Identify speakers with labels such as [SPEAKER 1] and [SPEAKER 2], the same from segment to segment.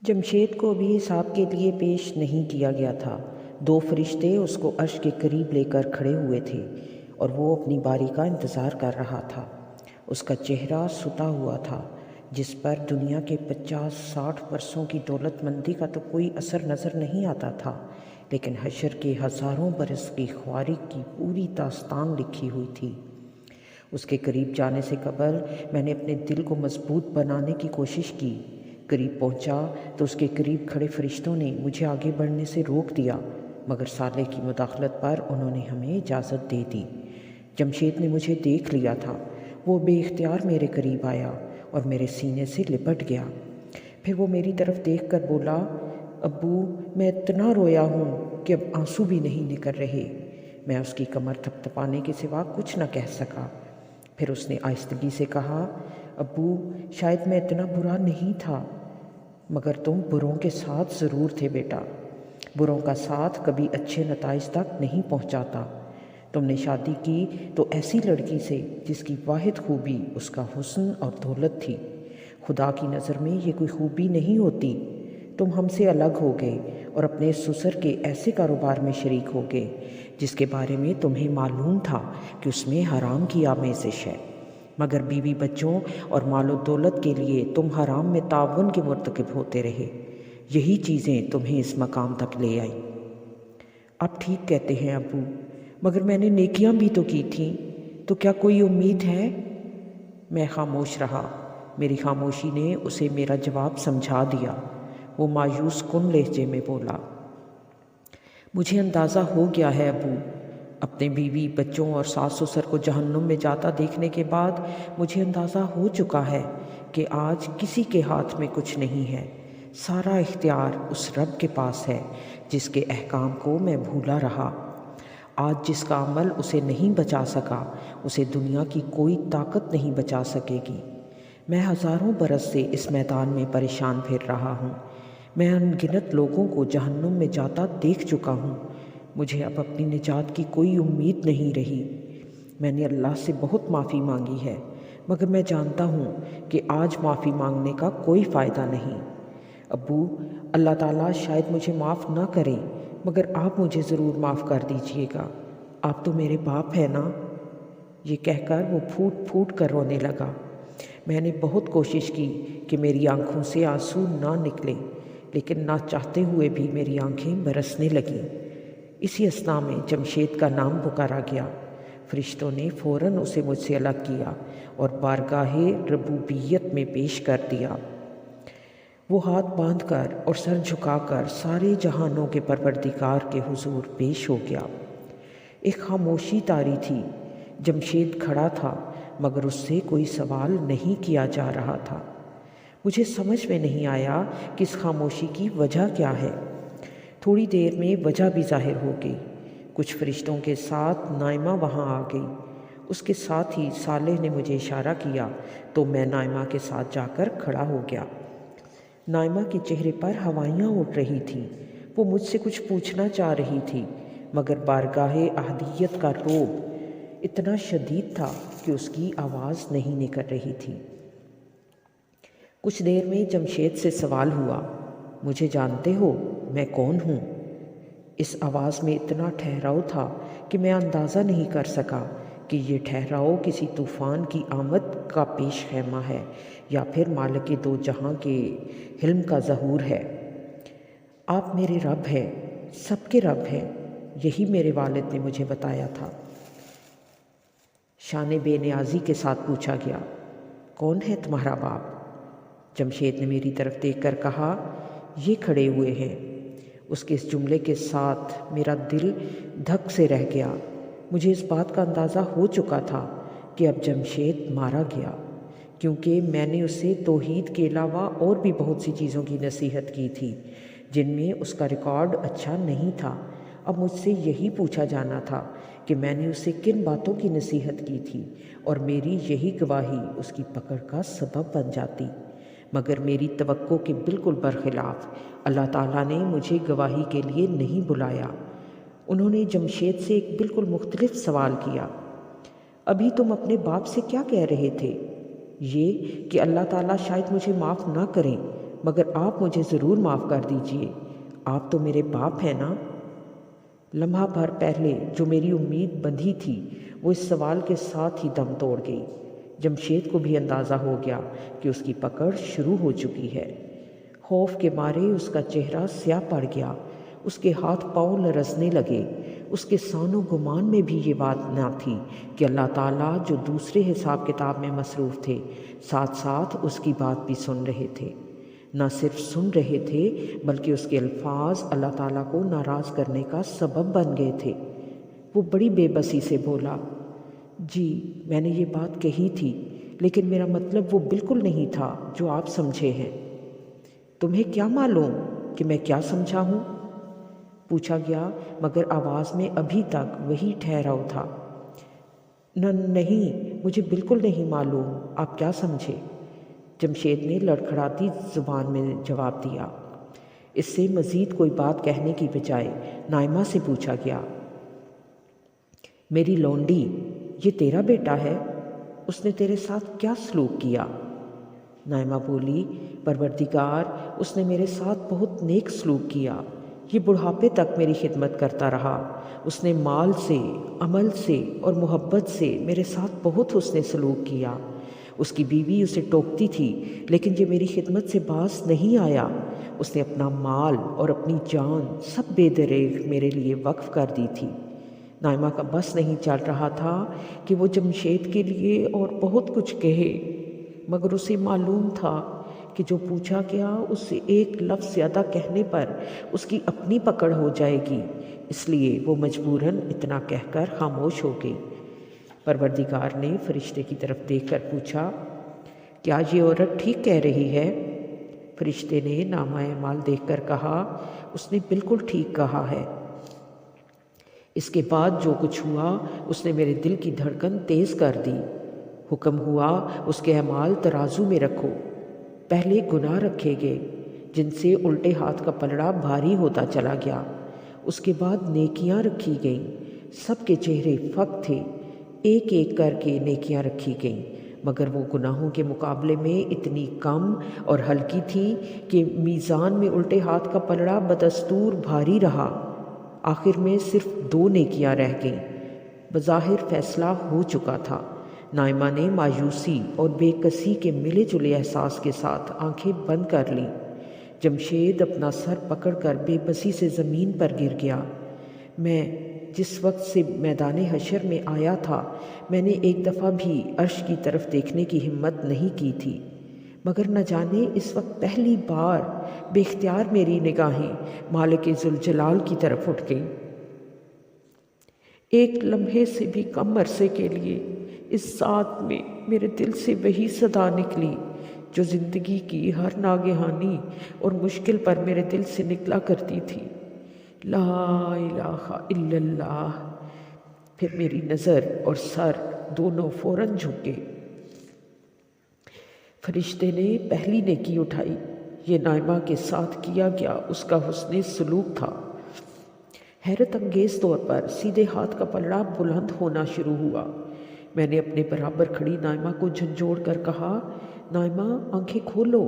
[SPEAKER 1] جمشید کو بھی حساب کے لیے پیش نہیں کیا گیا تھا۔ 2 فرشتے اس کو عرش کے قریب لے کر کھڑے ہوئے تھے اور وہ اپنی باری کا انتظار کر رہا تھا۔ اس کا چہرہ ستا ہوا تھا، جس پر دنیا کے 50-60 برسوں کی دولت مندی کا تو کوئی اثر نظر نہیں آتا تھا، لیکن حشر کے ہزاروں برس کی خواری کی پوری داستان لکھی ہوئی تھی۔ اس کے قریب جانے سے قبل میں نے اپنے دل کو مضبوط بنانے کی کوشش کی۔ قریب پہنچا تو اس کے قریب کھڑے فرشتوں نے مجھے آگے بڑھنے سے روک دیا، مگر صالح کی مداخلت پر انہوں نے ہمیں اجازت دے دی۔ جمشید نے مجھے دیکھ لیا تھا۔ وہ بے اختیار میرے قریب آیا اور میرے سینے سے لپٹ گیا۔ پھر وہ میری طرف دیکھ کر بولا، ابو، میں اتنا رویا ہوں کہ اب آنسو بھی نہیں نکل رہے۔ میں اس کی کمر تھپ تھپانے کے سوا کچھ نہ کہہ سکا۔ پھر اس نے آہستگی سے کہا، ابو، شاید میں اتنا برا نہیں تھا، مگر تم بروں کے ساتھ ضرور تھے بیٹا۔ بروں کا ساتھ کبھی اچھے نتائج تک نہیں پہنچاتا۔ تم نے شادی کی تو ایسی لڑکی سے جس کی واحد خوبی اس کا حسن اور دولت تھی۔ خدا کی نظر میں یہ کوئی خوبی نہیں ہوتی۔ تم ہم سے الگ ہو گئے اور اپنے سسر کے ایسے کاروبار میں شریک ہو گئے جس کے بارے میں تمہیں معلوم تھا کہ اس میں حرام کی آمیزش ہے، مگر بیوی بچوں اور مال و دولت کے لیے تم حرام میں تعاون کے مرتکب ہوتے رہے۔ یہی چیزیں تمہیں اس مقام تک لے آئیں۔ آپ ٹھیک کہتے ہیں ابو، مگر میں نے نیکیاں بھی تو کی تھیں، تو کیا کوئی امید ہے؟ میں خاموش رہا۔ میری خاموشی نے اسے میرا جواب سمجھا دیا۔ وہ مایوس کن لہجے میں بولا، مجھے اندازہ ہو گیا ہے ابو۔ اپنے بیوی بچوں اور ساس سسر کو جہنم میں جاتا دیکھنے کے بعد مجھے اندازہ ہو چکا ہے کہ آج کسی کے ہاتھ میں کچھ نہیں ہے۔ سارا اختیار اس رب کے پاس ہے جس کے احکام کو میں بھولا رہا۔ آج جس کا عمل اسے نہیں بچا سکا، اسے دنیا کی کوئی طاقت نہیں بچا سکے گی۔ میں ہزاروں برس سے اس میدان میں پریشان پھر رہا ہوں۔ میں ان گنت لوگوں کو جہنم میں جاتا دیکھ چکا ہوں۔ مجھے اب اپنی نجات کی کوئی امید نہیں رہی۔ میں نے اللہ سے بہت معافی مانگی ہے، مگر میں جانتا ہوں کہ آج معافی مانگنے کا کوئی فائدہ نہیں۔ ابو، اللہ تعالیٰ شاید مجھے معاف نہ کرے، مگر آپ مجھے ضرور معاف کر دیجئے گا۔ آپ تو میرے باپ ہیں نا۔ یہ کہہ کر وہ پھوٹ پھوٹ کر رونے لگا۔ میں نے بہت کوشش کی کہ میری آنکھوں سے آنسو نہ نکلے، لیکن نہ چاہتے ہوئے بھی میری آنکھیں برسنے لگیں۔ اسی اثنا میں جمشید کا نام پکارا گیا۔ فرشتوں نے فوراً اسے مجھ سے الگ کیا اور بارگاہ ربوبیت میں پیش کر دیا۔ وہ ہاتھ باندھ کر اور سر جھکا کر سارے جہانوں کے پروردگار کے حضور پیش ہو گیا۔ ایک خاموشی طاری تھی۔ جمشید کھڑا تھا، مگر اس سے کوئی سوال نہیں کیا جا رہا تھا۔ مجھے سمجھ میں نہیں آیا کہ اس خاموشی کی وجہ کیا ہے۔ تھوڑی دیر میں وجہ بھی ظاہر ہو گئی۔ کچھ فرشتوں کے ساتھ نائمہ وہاں آ گئی۔ اس کے ساتھ ہی صالح نے مجھے اشارہ کیا تو میں نائمہ کے ساتھ جا کر کھڑا ہو گیا۔ نائمہ کے چہرے پر ہوائیاں اڑ رہی تھیں۔ وہ مجھ سے کچھ پوچھنا چاہ رہی تھی، مگر بارگاہ احدیت کا رعب اتنا شدید تھا کہ اس کی آواز نہیں نکل رہی تھی۔ کچھ دیر میں جمشید سے سوال ہوا، مجھے جانتے ہو میں کون ہوں؟ اس آواز میں اتنا ٹھہراؤ تھا کہ میں اندازہ نہیں کر سکا کہ یہ ٹھہراؤ کسی طوفان کی آمد کا پیش خیمہ ہے یا پھر مالک دو جہاں کے حلم کا ظہور ہے۔ آپ میرے رب ہیں، سب کے رب ہیں، یہی میرے والد نے مجھے بتایا تھا۔ شان بے نیازی کے ساتھ پوچھا گیا، کون ہے تمہارا باپ؟ جمشید نے میری طرف دیکھ کر کہا، یہ کھڑے ہوئے ہیں۔ اس کے اس جملے کے ساتھ میرا دل دھک سے رہ گیا۔ مجھے اس بات کا اندازہ ہو چکا تھا کہ اب جمشید مارا گیا، کیونکہ میں نے اسے توحید کے علاوہ اور بھی بہت سی چیزوں کی نصیحت کی تھی جن میں اس کا ریکارڈ اچھا نہیں تھا۔ اب مجھ سے یہی پوچھا جانا تھا کہ میں نے اسے کن باتوں کی نصیحت کی تھی، اور میری یہی گواہی اس کی پکڑ کا سبب بن جاتی۔ مگر میری توقع کے بالکل برخلاف اللہ تعالیٰ نے مجھے گواہی کے لیے نہیں بلایا۔ انہوں نے جمشید سے ایک بالکل مختلف سوال کیا، ابھی تم اپنے باپ سے کیا کہہ رہے تھے؟ یہ کہ اللہ تعالیٰ شاید مجھے معاف نہ کریں، مگر آپ مجھے ضرور معاف کر دیجئے، آپ تو میرے باپ ہیں نا۔ لمحہ بھر پہلے جو میری امید بندھی تھی وہ اس سوال کے ساتھ ہی دم توڑ گئی۔ جمشید کو بھی اندازہ ہو گیا کہ اس کی پکڑ شروع ہو چکی ہے۔ خوف کے مارے اس کا چہرہ سیاہ پڑ گیا، اس کے ہاتھ پاؤں لرزنے لگے۔ اس کے سان و گمان میں بھی یہ بات نہ تھی کہ اللہ تعالیٰ جو دوسرے حساب کتاب میں مصروف تھے، ساتھ ساتھ اس کی بات بھی سن رہے تھے۔ نہ صرف سن رہے تھے بلکہ اس کے الفاظ اللہ تعالیٰ کو ناراض کرنے کا سبب بن گئے تھے۔ وہ بڑی بے بسی سے بولا، جی میں نے یہ بات کہی تھی، لیکن میرا مطلب وہ بالکل نہیں تھا جو آپ سمجھے ہیں۔ تمہیں کیا معلوم کہ میں کیا سمجھا ہوں؟ پوچھا گیا، مگر آواز میں ابھی تک وہی ٹھہراؤ تھا۔ نہیں، مجھے بالکل نہیں معلوم آپ کیا سمجھے، جمشید نے لڑکھڑاتی زبان میں جواب دیا۔ اس سے مزید کوئی بات کہنے کی بجائے نائمہ سے پوچھا گیا، میری لونڈی، یہ تیرا بیٹا ہے؟ اس نے تیرے ساتھ کیا سلوک کیا؟ نائمہ بولی، پروردگار، اس نے میرے ساتھ بہت نیک سلوک کیا، یہ بڑھاپے تک میری خدمت کرتا رہا۔ اس نے مال سے، عمل سے اور محبت سے میرے ساتھ بہت حسن سلوک کیا۔ اس کی بیوی اسے ٹوکتی تھی لیکن یہ میری خدمت سے باز نہیں آیا۔ اس نے اپنا مال اور اپنی جان سب بے دریغ میرے لیے وقف کر دی تھی۔ نائمہ کا بس نہیں چل رہا تھا کہ وہ جمشید کے لیے اور بہت کچھ کہے، مگر اسے معلوم تھا کہ جو پوچھا گیا اس سے ایک لفظ زیادہ کہنے پر اس کی اپنی پکڑ ہو جائے گی، اس لیے وہ مجبوراً اتنا کہہ کر خاموش ہو گئی۔ پروردگار نے فرشتے کی طرف دیکھ کر پوچھا، کیا یہ عورت ٹھیک کہہ رہی ہے؟ فرشتے نے نامہ اعمال دیکھ کر کہا، اس نے بالکل ٹھیک کہا ہے۔ اس کے بعد جو کچھ ہوا اس نے میرے دل کی دھڑکن تیز کر دی۔ حکم ہوا اس کے اعمال ترازو میں رکھو۔ پہلے گناہ رکھے گئے جن سے الٹے ہاتھ کا پلڑا بھاری ہوتا چلا گیا، اس کے بعد نیکیاں رکھی گئیں۔ سب کے چہرے فق تھے، ایک ایک کر کے نیکیاں رکھی گئیں، مگر وہ گناہوں کے مقابلے میں اتنی کم اور ہلکی تھی کہ میزان میں الٹے ہاتھ کا پلڑا بدستور بھاری رہا۔ آخر میں صرف 2 نیکیاں رہ گئیں۔ بظاہر فیصلہ ہو چکا تھا۔ نائمہ نے مایوسی اور بے کسی کے ملے جلے احساس کے ساتھ آنکھیں بند کر لیں۔ جمشید اپنا سر پکڑ کر بے بسی سے زمین پر گر گیا۔ میں جس وقت سے میدان حشر میں آیا تھا میں نے ایک دفعہ بھی عرش کی طرف دیکھنے کی ہمت نہیں کی تھی، مگر نہ جانے اس وقت پہلی بار بے اختیار میری نگاہیں مالک ذوالجلال کی طرف اٹھ گئیں۔ ایک لمحے سے بھی کم عرصے کے لیے اس ذات میں میرے دل سے وہی صدا نکلی جو زندگی کی ہر ناگہانی اور مشکل پر میرے دل سے نکلا کرتی تھی، لا الہ الا اللہ۔ پھر میری نظر اور سر دونوں فوراً جھکے۔ فرشتے نے پہلی نیکی اٹھائی۔ یہ نائمہ کے ساتھ کیا گیا اس کا حسن سلوک تھا۔ حیرت انگیز طور پر سیدھے ہاتھ کا پلڑا بلند ہونا شروع ہوا۔ میں نے اپنے برابر کھڑی نائمہ کو جھنجھوڑ کر کہا، نائمہ آنکھیں کھولو۔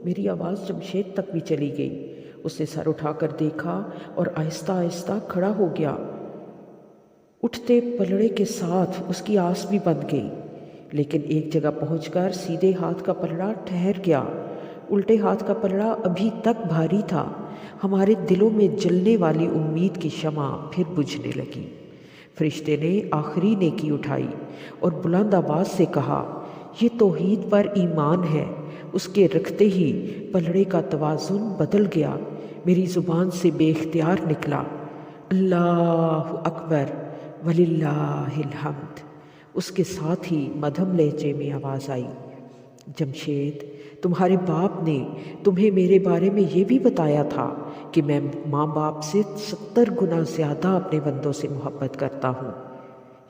[SPEAKER 1] میری آواز جمشید تک بھی چلی گئی۔ اس نے سر اٹھا کر دیکھا اور آہستہ آہستہ کھڑا ہو گیا۔ اٹھتے پلڑے کے ساتھ اس کی آس بھی بند گئی، لیکن ایک جگہ پہنچ کر سیدھے ہاتھ کا پلڑا ٹھہر گیا۔ الٹے ہاتھ کا پلڑا ابھی تک بھاری تھا۔ ہمارے دلوں میں جلنے والی امید کی شمع پھر بجھنے لگی۔ فرشتے نے آخری نیکی اٹھائی اور بلند آواز سے کہا، یہ توحید پر ایمان ہے۔ اس کے رکھتے ہی پلڑے کا توازن بدل گیا۔ میری زبان سے بے اختیار نکلا، اللہ اکبر وللہ الحمد۔ اس کے ساتھ ہی مدھم لہجے میں آواز آئی، جمشید، تمہارے باپ نے تمہیں میرے بارے میں یہ بھی بتایا تھا کہ میں ماں باپ سے 70 گنا زیادہ اپنے بندوں سے محبت کرتا ہوں۔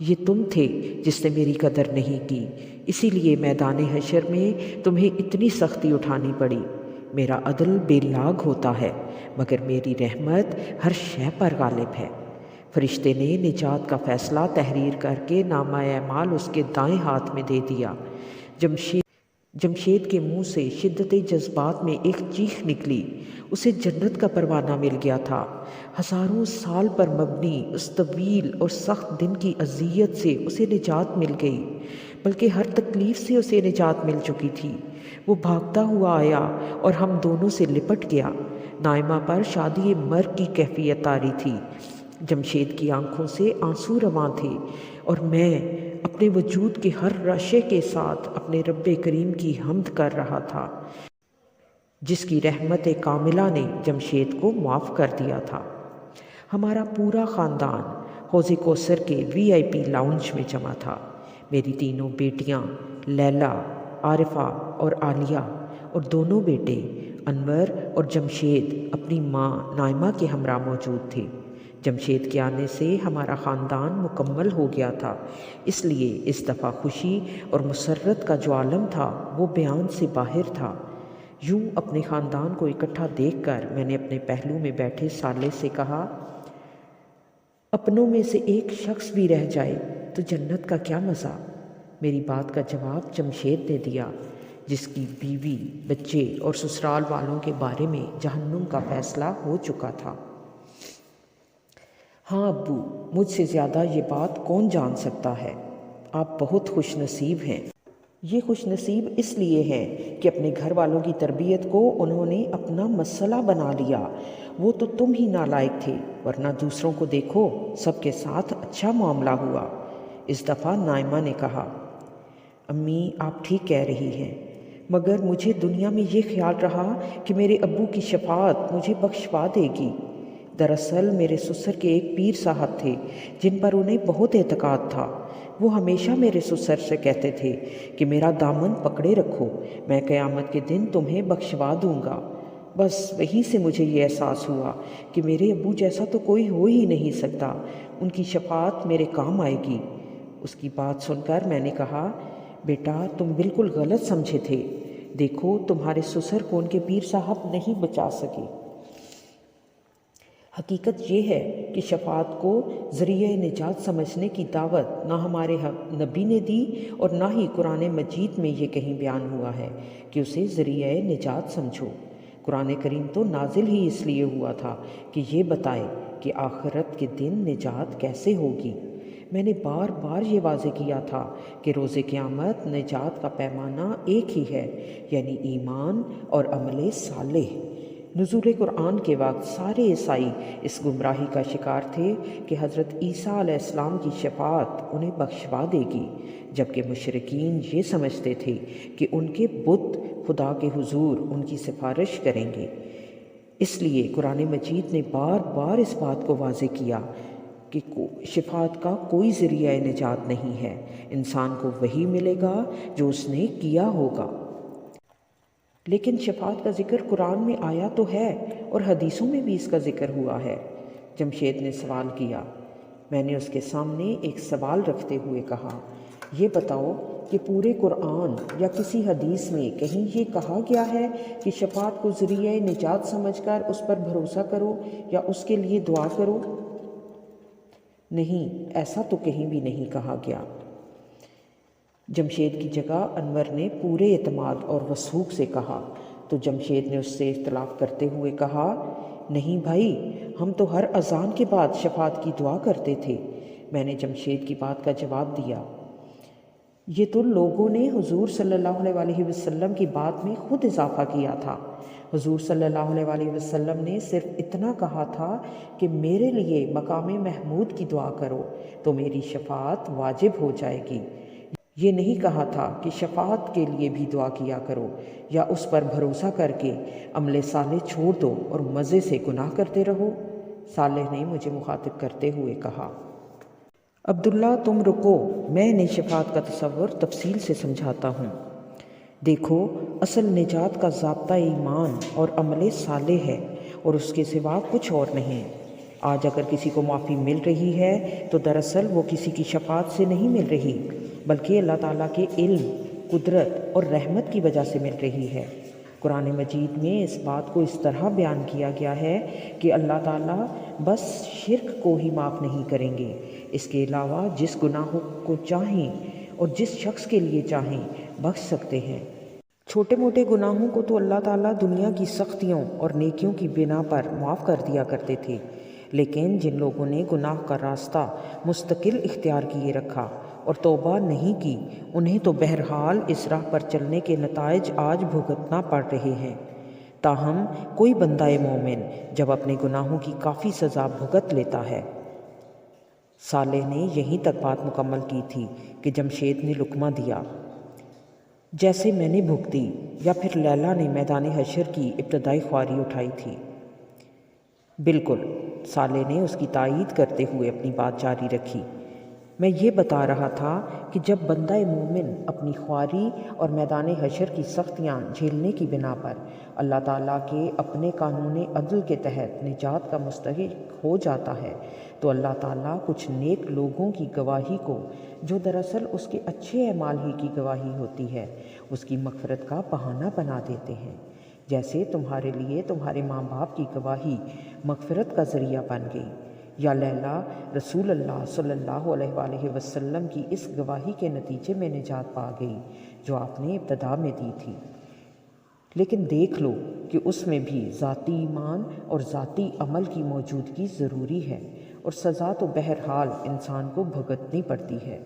[SPEAKER 1] یہ تم تھے جس نے میری قدر نہیں کی، اسی لیے میدان حشر میں تمہیں اتنی سختی اٹھانی پڑی۔ میرا عدل بے لاگ ہوتا ہے، مگر میری رحمت ہر شے پر غالب ہے۔ فرشتے نے نجات کا فیصلہ تحریر کر کے نامہ اعمال اس کے دائیں ہاتھ میں دے دیا۔ جمشید کے منہ سے شدت جذبات میں ایک چیخ نکلی۔ اسے جنت کا پروانہ مل گیا تھا۔ ہزاروں سال پر مبنی اس طویل اور سخت دن کی اذیت سے اسے نجات مل گئی، بلکہ ہر تکلیف سے اسے نجات مل چکی تھی۔ وہ بھاگتا ہوا آیا اور ہم دونوں سے لپٹ گیا۔ نائمہ پر شادی مرگ کی کیفیت طاری تھی۔ جمشید کی آنکھوں سے آنسو رواں تھے اور میں اپنے وجود کے ہر رشے کے ساتھ اپنے رب کریم کی حمد کر رہا تھا، جس کی رحمت کاملہ نے جمشید کو معاف کر دیا تھا۔ ہمارا پورا خاندان حوض کوثر کے VIP لاؤنج میں جمع تھا۔ میری تینوں بیٹیاں لیلہ، عارفہ اور عالیہ اور دونوں بیٹے انور اور جمشید اپنی ماں نائمہ کے ہمراہ موجود تھے۔ جمشید کے آنے سے ہمارا خاندان مکمل ہو گیا تھا، اس لیے اس دفعہ خوشی اور مسرت کا جو عالم تھا وہ بیان سے باہر تھا۔ یوں اپنے خاندان کو اکٹھا دیکھ کر میں نے اپنے پہلو میں بیٹھے سالے سے کہا، اپنوں میں سے ایک شخص بھی رہ جائے تو جنت کا کیا مزہ۔ میری بات کا جواب جمشید نے دیا، جس کی بیوی، بچے اور سسرال والوں کے بارے میں جہنم کا فیصلہ ہو چکا تھا۔ ہاں ابو، مجھ سے زیادہ یہ بات کون جان سکتا ہے؟ آپ بہت خوش نصیب ہیں۔ یہ خوش نصیب اس لیے ہے کہ اپنے گھر والوں کی تربیت کو انہوں نے اپنا مسئلہ بنا لیا۔ وہ تو تم ہی نالائق تھے، ورنہ دوسروں کو دیکھو، سب کے ساتھ اچھا معاملہ ہوا۔ اس دفعہ نائمہ نے کہا، امی آپ ٹھیک کہہ رہی ہیں، مگر مجھے دنیا میں یہ خیال رہا کہ میرے ابو کی شفاعت مجھے بخشوا دے گی۔ دراصل میرے سسر کے ایک پیر صاحب تھے جن پر انہیں بہت اعتقاد تھا۔ وہ ہمیشہ میرے سسر سے کہتے تھے کہ میرا دامن پکڑے رکھو، میں قیامت کے دن تمہیں بخشوا دوں گا۔ بس وہیں سے مجھے یہ احساس ہوا کہ میرے ابو جیسا تو کوئی ہو ہی نہیں سکتا، ان کی شفاعت میرے کام آئے گی۔ اس کی بات سن کر میں نے کہا، بیٹا تم بالکل غلط سمجھے تھے، دیکھو تمہارے سسر کو ان کے پیر صاحب نہیں بچا سکے۔ حقیقت یہ ہے کہ شفاعت کو ذریعہ نجات سمجھنے کی دعوت نہ ہمارے نبی نے دی اور نہ ہی قرآن مجید میں یہ کہیں بیان ہوا ہے کہ اسے ذریعہ نجات سمجھو۔ قرآن کریم تو نازل ہی اس لیے ہوا تھا کہ یہ بتائے کہ آخرت کے دن نجات کیسے ہوگی۔ میں نے بار بار یہ واضح کیا تھا کہ روز قیامت نجات کا پیمانہ ایک ہی ہے، یعنی ایمان اور عمل صالح۔ نزول قرآن کے وقت سارے عیسائی اس گمراہی کا شکار تھے کہ حضرت عیسیٰ علیہ السلام کی شفاعت انہیں بخشوا دے گی، جبکہ مشرکین یہ سمجھتے تھے کہ ان کے بت خدا کے حضور ان کی سفارش کریں گے۔ اس لیے قرآن مجید نے بار بار اس بات کو واضح کیا کہ شفاعت کا کوئی ذریعہ نجات نہیں ہے، انسان کو وہی ملے گا جو اس نے کیا ہوگا۔ لیکن شفاعت کا ذکر قرآن میں آیا تو ہے اور حدیثوں میں بھی اس کا ذکر ہوا ہے۔ جمشید نے سوال کیا۔ میں نے اس کے سامنے ایک سوال رکھتے ہوئے کہا، یہ بتاؤ کہ پورے قرآن یا کسی حدیث میں کہیں یہ کہا گیا ہے کہ شفاعت کو ذریعہ نجات سمجھ کر اس پر بھروسہ کرو یا اس کے لیے دعا کرو؟ نہیں، ایسا تو کہیں بھی نہیں کہا گیا۔ جمشید کی جگہ انور نے پورے اعتماد اور وثوق سے کہا تو جمشید نے اس سے اختلاف کرتے ہوئے کہا، نہیں بھائی، ہم تو ہر اذان کے بعد شفاعت کی دعا کرتے تھے۔ میں نے جمشید کی بات کا جواب دیا، یہ تو لوگوں نے حضور صلی اللہ علیہ وسلم کی بات میں خود اضافہ کیا تھا۔ حضور صلی اللہ علیہ وسلم نے صرف اتنا کہا تھا کہ میرے لیے مقام محمود کی دعا کرو تو میری شفاعت واجب ہو جائے گی۔ یہ نہیں کہا تھا کہ شفاعت کے لیے بھی دعا کیا کرو یا اس پر بھروسہ کر کے عمل صالح چھوڑ دو اور مزے سے گناہ کرتے رہو۔ صالح نے مجھے مخاطب کرتے ہوئے کہا، عبداللہ تم رکو، میں انہیں شفاعت کا تصور تفصیل سے سمجھاتا ہوں۔ دیکھو، اصل نجات کا ضابطہ ایمان اور عمل صالح ہے اور اس کے سوا کچھ اور نہیں۔ آج اگر کسی کو معافی مل رہی ہے تو دراصل وہ کسی کی شفاعت سے نہیں مل رہی، بلکہ اللہ تعالیٰ کے علم، قدرت اور رحمت کی وجہ سے مل رہی ہے۔ قرآن مجید میں اس بات کو اس طرح بیان کیا گیا ہے کہ اللہ تعالیٰ بس شرک کو ہی معاف نہیں کریں گے، اس کے علاوہ جس گناہ کو چاہیں اور جس شخص کے لیے چاہیں بخش سکتے ہیں۔ چھوٹے موٹے گناہوں کو تو اللہ تعالیٰ دنیا کی سختیوں اور نیکیوں کی بنا پر معاف کر دیا کرتے تھے، لیکن جن لوگوں نے گناہ کا راستہ مستقل اختیار کیے رکھا اور توبہ نہیں کی، انہیں تو بہرحال اس راہ پر چلنے کے نتائج آج بھگتنا پڑ رہے ہیں۔ تاہم کوئی بندہ مومن جب اپنے گناہوں کی کافی سزا بھگت لیتا ہے۔ صالح نے یہیں تک بات مکمل کی تھی کہ جمشید نے لقمہ دیا، جیسے میں نے بھگتی، یا پھر لیلا نے میدان حشر کی ابتدائی خواری اٹھائی تھی۔ بالکل، صالح نے اس کی تائید کرتے ہوئے اپنی بات جاری رکھی، میں یہ بتا رہا تھا کہ جب بندہ مومن اپنی خواری اور میدان حشر کی سختیاں جھیلنے کی بنا پر اللہ تعالیٰ کے اپنے قانون عدل کے تحت نجات کا مستحق ہو جاتا ہے، تو اللہ تعالیٰ کچھ نیک لوگوں کی گواہی کو، جو دراصل اس کے اچھے اعمال ہی کی گواہی ہوتی ہے، اس کی مغفرت کا بہانہ بنا دیتے ہیں، جیسے تمہارے لیے تمہارے ماں باپ کی گواہی مغفرت کا ذریعہ بن گئی، یا لیلا رسول اللہ صلی اللہ علیہ وآلہ وسلم کی اس گواہی کے نتیجے میں نجات پا گئی جو آپ نے ابتدا میں دی تھی۔ لیکن دیکھ لو کہ اس میں بھی ذاتی ایمان اور ذاتی عمل کی موجودگی ضروری ہے، اور سزا تو بہرحال انسان کو بھگتنی پڑتی ہے۔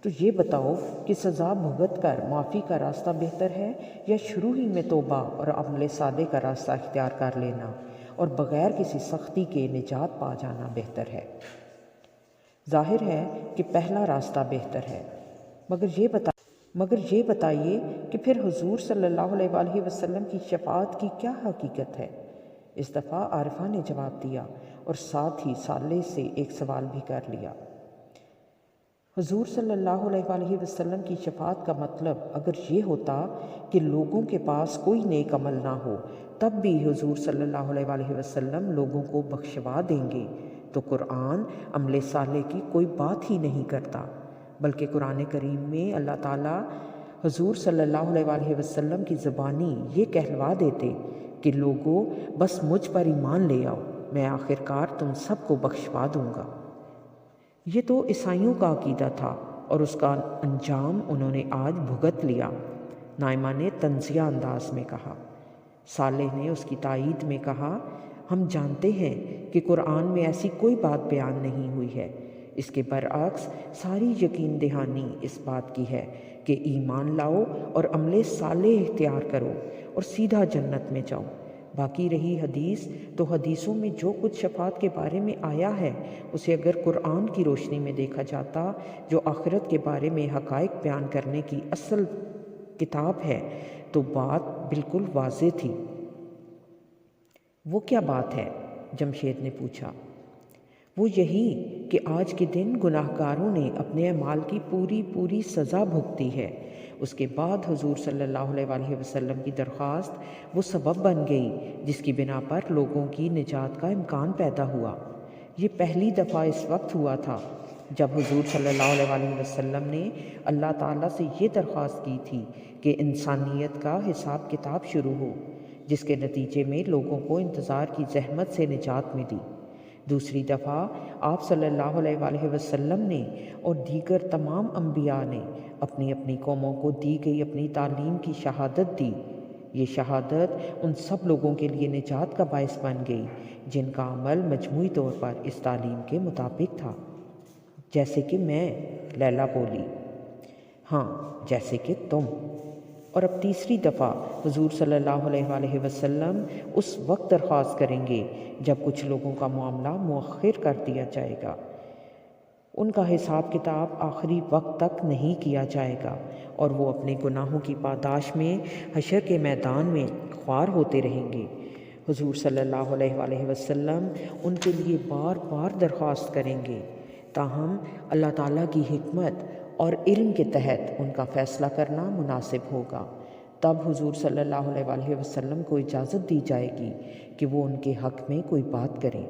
[SPEAKER 1] تو یہ بتاؤ کہ سزا بھگت کر معافی کا راستہ بہتر ہے، یا شروع ہی میں توبہ اور عمل صالح کا راستہ اختیار کر لینا اور بغیر کسی سختی کے نجات پا جانا بہتر ہے؟ ظاہر ہے کہ پہلا راستہ بہتر ہے، مگر یہ بتائیے کہ پھر حضور صلی اللہ علیہ وآلہ وسلم کی شفاعت کی کیا حقیقت ہے؟ اس دفعہ عارفہ نے جواب دیا اور ساتھ ہی صالح سے ایک سوال بھی کر لیا۔ حضور صلی اللہ علیہ وآلہ وسلم کی شفاعت کا مطلب اگر یہ ہوتا کہ لوگوں کے پاس کوئی نیک عمل نہ ہو تب بھی حضور صلی اللہ علیہ وآلہ وسلم لوگوں کو بخشوا دیں گے، تو قرآن عمل صالح کی کوئی بات ہی نہیں کرتا، بلکہ قرآن کریم میں اللہ تعالیٰ حضور صلی اللہ علیہ وآلہ وسلم کی زبانی یہ کہلوا دیتے کہ لوگوں بس مجھ پر ایمان لے آؤ، میں آخرکار تم سب کو بخشوا دوں گا۔ یہ تو عیسائیوں کا عقیدہ تھا اور اس کا انجام انہوں نے آج بھگت لیا، نائمہ نے طنزیہ انداز میں کہا۔ صالح نے اس کی تائید میں کہا، ہم جانتے ہیں کہ قرآن میں ایسی کوئی بات بیان نہیں ہوئی ہے، اس کے برعکس ساری یقین دہانی اس بات کی ہے کہ ایمان لاؤ اور عمل صالح اختیار کرو اور سیدھا جنت میں جاؤ۔ باقی رہی حدیث، تو حدیثوں میں جو کچھ شفاعت کے بارے میں آیا ہے اسے اگر قرآن کی روشنی میں دیکھا جاتا، جو آخرت کے بارے میں حقائق بیان کرنے کی اصل کتاب ہے، تو بات بالکل واضح تھی۔ وہ کیا بات ہے؟ جمشید نے پوچھا۔ وہ یہی کہ آج کے دن گناہ گاروں نے اپنے اعمال کی پوری سزا بھگتی ہے۔ اس کے بعد حضور صلی اللہ علیہ وآلہ وسلم کی درخواست وہ سبب بن گئی جس کی بنا پر لوگوں کی نجات کا امکان پیدا ہوا۔ یہ پہلی دفعہ اس وقت ہوا تھا جب حضور صلی اللہ علیہ وآلہ وسلم نے اللہ تعالیٰ سے یہ درخواست کی تھی کہ انسانیت کا حساب کتاب شروع ہو، جس کے نتیجے میں لوگوں کو انتظار کی زحمت سے نجات ملی۔ دوسری دفعہ آپ صلی اللہ علیہ وآلہ وسلم نے اور دیگر تمام انبیاء نے اپنی اپنی قوموں کو دی گئی اپنی تعلیم کی شہادت دی۔ یہ شہادت ان سب لوگوں کے لیے نجات کا باعث بن گئی جن کا عمل مجموعی طور پر اس تعلیم کے مطابق تھا۔ جیسے کہ میں، لیلا بولی۔ ہاں، جیسے کہ تم۔ اور اب تیسری دفعہ حضور صلی اللہ علیہ وآلہ وسلم اس وقت درخواست کریں گے جب کچھ لوگوں کا معاملہ مؤخر کر دیا جائے گا۔ ان کا حساب کتاب آخری وقت تک نہیں کیا جائے گا اور وہ اپنے گناہوں کی پاداش میں حشر کے میدان میں خوار ہوتے رہیں گے۔ حضور صلی اللہ علیہ وآلہ وسلم ان کے لیے بار بار درخواست کریں گے، تاہم اللہ تعالیٰ کی حکمت اور علم کے تحت ان کا فیصلہ کرنا مناسب ہوگا۔ تب حضور صلی اللہ علیہ وآلہ وسلم کو اجازت دی جائے گی کہ وہ ان کے حق میں کوئی بات کریں۔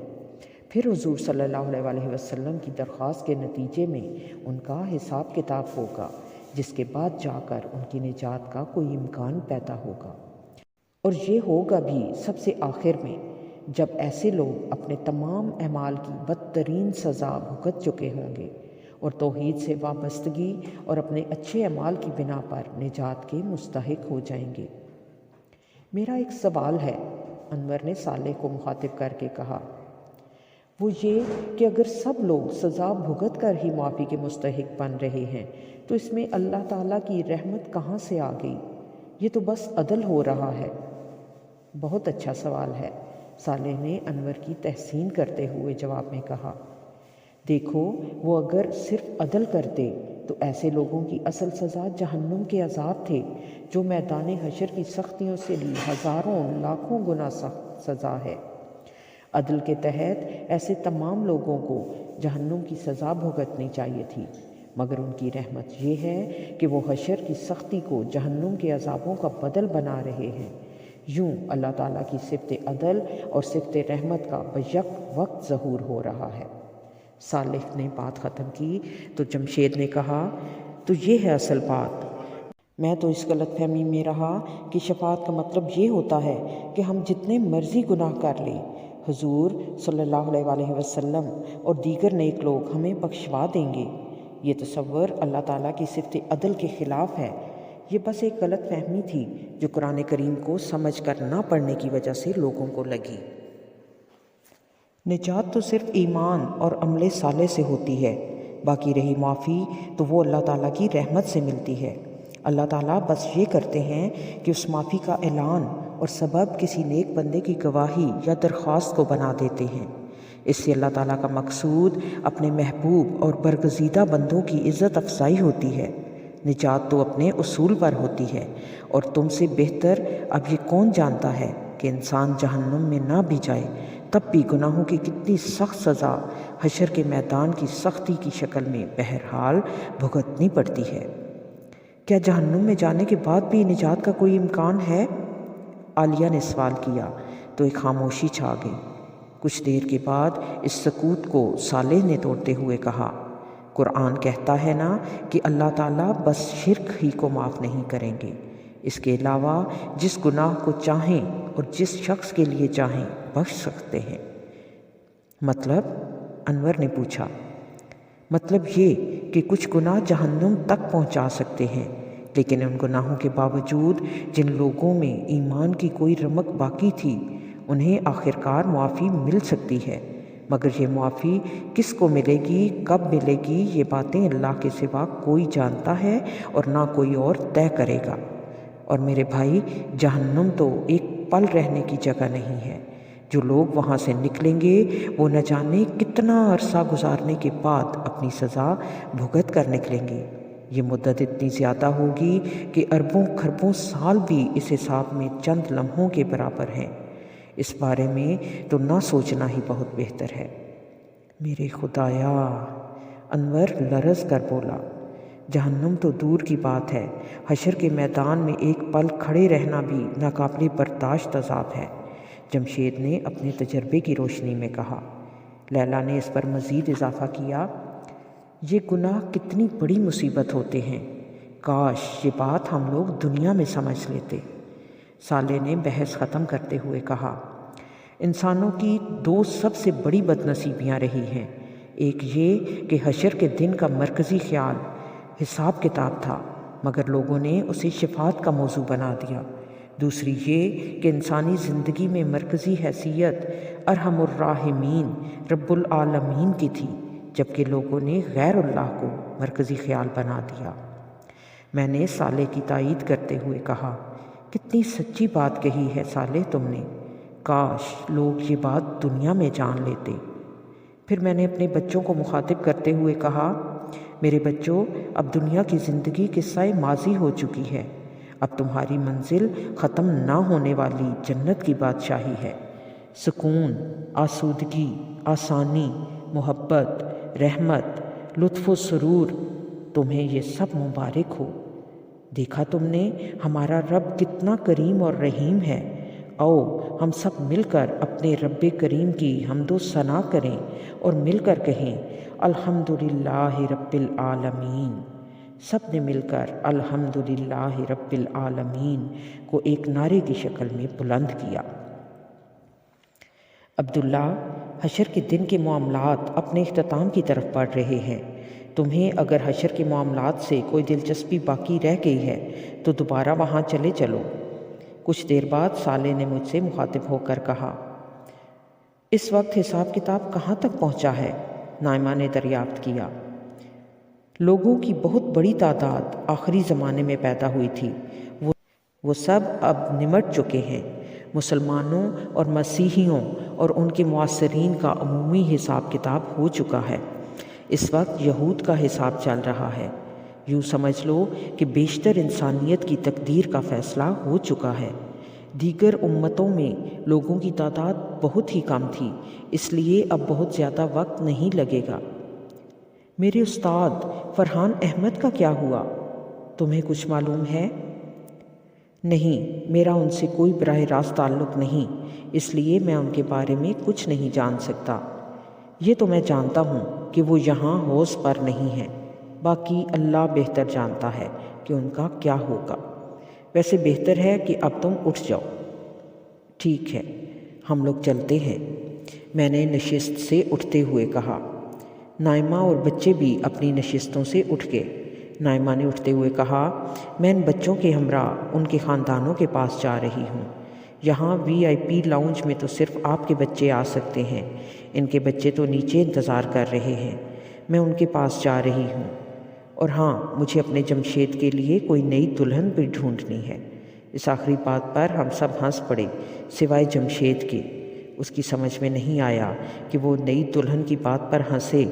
[SPEAKER 1] پھر حضور صلی اللہ علیہ وآلہ وسلم کی درخواست کے نتیجے میں ان کا حساب کتاب ہوگا، جس کے بعد جا کر ان کی نجات کا کوئی امکان پیدا ہوگا۔ اور یہ ہوگا بھی سب سے آخر میں، جب ایسے لوگ اپنے تمام اعمال کی بدترین سزا بھگت چکے ہوں گے اور توحید سے وابستگی اور اپنے اچھے اعمال کی بنا پر نجات کے مستحق ہو جائیں گے۔ میرا ایک سوال ہے، انور نے صالح کو مخاطب کر کے کہا، وہ یہ کہ اگر سب لوگ سزا بھگت کر ہی معافی کے مستحق بن رہے ہیں تو اس میں اللہ تعالیٰ کی رحمت کہاں سے آ گئی؟ یہ تو بس عدل ہو رہا ہے۔ بہت اچھا سوال ہے، صالح نے انور کی تحسین کرتے ہوئے جواب میں کہا، دیکھو وہ اگر صرف عدل کرتے تو ایسے لوگوں کی اصل سزا جہنم کے عذاب تھے، جو میدان حشر کی سختیوں سے بھی ہزاروں لاکھوں گنا سخت سزا ہے۔ عدل کے تحت ایسے تمام لوگوں کو جہنم کی سزا بھگتنی چاہیے تھی، مگر ان کی رحمت یہ ہے کہ وہ حشر کی سختی کو جہنم کے عذابوں کا بدل بنا رہے ہیں۔ یوں اللہ تعالیٰ کی صفت عدل اور صفت رحمت کا بیک وقت ظہور ہو رہا ہے۔ صالح نے بات ختم کی تو جمشید نے کہا، تو یہ ہے اصل بات۔ میں تو اس غلط فہمی میں رہا کہ شفاعت کا مطلب یہ ہوتا ہے کہ ہم جتنے مرضی گناہ کر لیں، حضور صلی اللہ علیہ وسلم اور دیگر نیک لوگ ہمیں بخشوا دیں گے۔ یہ تصور اللہ تعالیٰ کی صفت عدل کے خلاف ہے۔ یہ بس ایک غلط فہمی تھی جو قرآن کریم کو سمجھ کر نہ پڑھنے کی وجہ سے لوگوں کو لگی۔ نجات تو صرف ایمان اور عمل صالح سے ہوتی ہے، باقی رہی معافی تو وہ اللہ تعالیٰ کی رحمت سے ملتی ہے۔ اللہ تعالیٰ بس یہ کرتے ہیں کہ اس معافی کا اعلان اور سبب کسی نیک بندے کی گواہی یا درخواست کو بنا دیتے ہیں۔ اس سے اللہ تعالیٰ کا مقصود اپنے محبوب اور برگزیدہ بندوں کی عزت افزائی ہوتی ہے۔ نجات تو اپنے اصول پر ہوتی ہے، اور تم سے بہتر اب یہ کون جانتا ہے کہ انسان جہنم میں نہ بھی جائے تب بھی گناہوں کی کتنی سخت سزا حشر کے میدان کی سختی کی شکل میں بہرحال بھگتنی پڑتی ہے۔ کیا جہنم میں جانے کے بعد بھی نجات کا کوئی امکان ہے؟ عالیہ نے سوال کیا تو ایک خاموشی چھا گئی۔ کچھ دیر کے بعد اس سکوت کو صالح نے توڑتے ہوئے کہا، قرآن کہتا ہے نا کہ اللہ تعالیٰ بس شرک ہی کو معاف نہیں کریں گے، اس کے علاوہ جس گناہ کو چاہیں اور جس شخص کے لیے چاہیں بخش سکتے ہیں۔ مطلب؟ انور نے پوچھا۔ مطلب یہ کہ کچھ گناہ جہنم تک پہنچا سکتے ہیں، لیکن ان گناہوں کے باوجود جن لوگوں میں ایمان کی کوئی رمق باقی تھی انہیں آخرکار معافی مل سکتی ہے، مگر یہ معافی کس کو ملے گی، کب ملے گی، یہ باتیں اللہ کے سوا کوئی جانتا ہے اور نہ کوئی اور طے کرے گا۔ اور میرے بھائی، جہنم تو ایک پل رہنے کی جگہ نہیں ہے۔ جو لوگ وہاں سے نکلیں گے وہ نہ جانے کتنا عرصہ گزارنے کے بعد اپنی سزا بھگت کر نکلیں گے۔ یہ مدت اتنی زیادہ ہوگی کہ اربوں کھربوں سال بھی اس حساب میں چند لمحوں کے برابر ہیں۔ اس بارے میں تو نہ سوچنا ہی بہت بہتر ہے۔ میرے خدایا، انور لرز کر بولا، جہنم تو دور کی بات ہے، حشر کے میدان میں ایک پل کھڑے رہنا بھی ناقابل برداشت عذاب ہے۔ جمشید نے اپنے تجربے کی روشنی میں کہا۔ لیلا نے اس پر مزید اضافہ کیا، یہ گناہ کتنی بڑی مصیبت ہوتے ہیں، کاش یہ بات ہم لوگ دنیا میں سمجھ لیتے۔ صالح نے بحث ختم کرتے ہوئے کہا، انسانوں کی دو سب سے بڑی بد نصیبیاں رہی ہیں، ایک یہ کہ حشر کے دن کا مرکزی خیال حساب کتاب تھا، مگر لوگوں نے اسے شفاعت کا موضوع بنا دیا۔ دوسری یہ کہ انسانی زندگی میں مرکزی حیثیت ارحم الراحمین رب العالمین کی تھی، جبکہ لوگوں نے غیر اللہ کو مرکزی خیال بنا دیا۔ میں نے صالح کی تائید کرتے ہوئے کہا، کتنی سچی بات کہی ہے صالح تم نے، کاش لوگ یہ بات دنیا میں جان لیتے۔ پھر میں نے اپنے بچوں کو مخاطب کرتے ہوئے کہا، میرے بچوں، اب دنیا کی زندگی قصہ ماضی ہو چکی ہے، اب تمہاری منزل ختم نہ ہونے والی جنت کی بادشاہی ہے۔ سکون، آسودگی، آسانی، محبت، رحمت، لطف و سرور، تمہیں یہ سب مبارک ہو۔ دیکھا تم نے ہمارا رب کتنا کریم اور رحیم ہے۔ آؤ ہم سب مل کر اپنے رب کریم کی حمد و ثنا کریں اور مل کر کہیں الحمدللہ رب العالمین۔ سب نے مل کر الحمدللہ رب العالمین کو ایک نعرے کی شکل میں بلند کیا۔ عبداللہ، حشر کے دن کے معاملات اپنے اختتام کی طرف بڑھ رہے ہیں۔ تمہیں اگر حشر کے معاملات سے کوئی دلچسپی باقی رہ گئی ہے تو دوبارہ وہاں چلے چلو۔ کچھ دیر بعد صالح نے مجھ سے مخاطب ہو کر کہا، اس وقت حساب کتاب کہاں تک پہنچا ہے؟ نائمہ نے دریافت کیا۔ لوگوں کی بہت بڑی تعداد آخری زمانے میں پیدا ہوئی تھی، وہ سب اب نمٹ چکے ہیں۔ مسلمانوں اور مسیحیوں اور ان کے معاصرین کا عمومی حساب کتاب ہو چکا ہے۔ اس وقت یہود کا حساب چل رہا ہے۔ یوں سمجھ لو کہ بیشتر انسانیت کی تقدیر کا فیصلہ ہو چکا ہے۔ دیگر امتوں میں لوگوں کی تعداد بہت ہی کم تھی، اس لیے اب بہت زیادہ وقت نہیں لگے گا۔ میرے استاد فرحان احمد کا کیا ہوا؟ تمہیں کچھ معلوم ہے؟ نہیں، میرا ان سے کوئی براہ راست تعلق نہیں، اس لیے میں ان کے بارے میں کچھ نہیں جان سکتا۔ یہ تو میں جانتا ہوں کہ وہ یہاں حوض پر نہیں ہیں، باقی اللہ بہتر جانتا ہے کہ ان کا کیا ہوگا۔ ویسے بہتر ہے کہ اب تم اٹھ جاؤ۔ ٹھیک ہے، ہم لوگ چلتے ہیں، میں نے نشست سے اٹھتے ہوئے کہا۔ نائمہ اور بچے بھی اپنی نشستوں سے اٹھ گئے۔ نائمہ نے اٹھتے ہوئے کہا، میں ان بچوں کے ہمراہ ان کے خاندانوں کے پاس جا رہی ہوں۔ یہاں VIP لاؤنج میں تو صرف آپ کے بچے آ سکتے ہیں، ان کے بچے تو نیچے انتظار کر رہے ہیں۔ میں ان کے پاس جا رہی ہوں، اور ہاں، مجھے اپنے جمشید کے لیے کوئی نئی دلہن بھی ڈھونڈنی ہے۔ اس آخری بات پر ہم سب ہنس پڑے سوائے جمشید کے۔ اس کی سمجھ میں نہیں آیا کہ وہ نئی دلہن کی بات پر ہنسے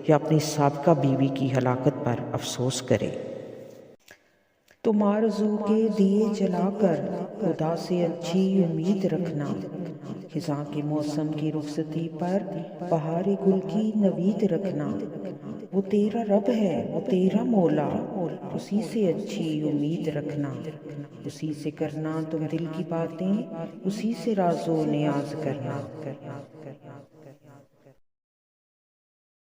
[SPEAKER 1] یا اپنی سابقہ بیوی کی ہلاکت پر افسوس کرے۔ تم آرزو کے دیے جلا کر خدا سے اچھی امید رکھنا، خزاں کے موسم کی رخصتی پر بہار گل کی نوید رکھنا۔ وہ تیرا رب ہے، وہ تیرا مولا، اسی سے اچھی امید رکھنا۔ اسی سے کرنا تم دل کی باتیں، اسی سے راز و نیاز کرنا۔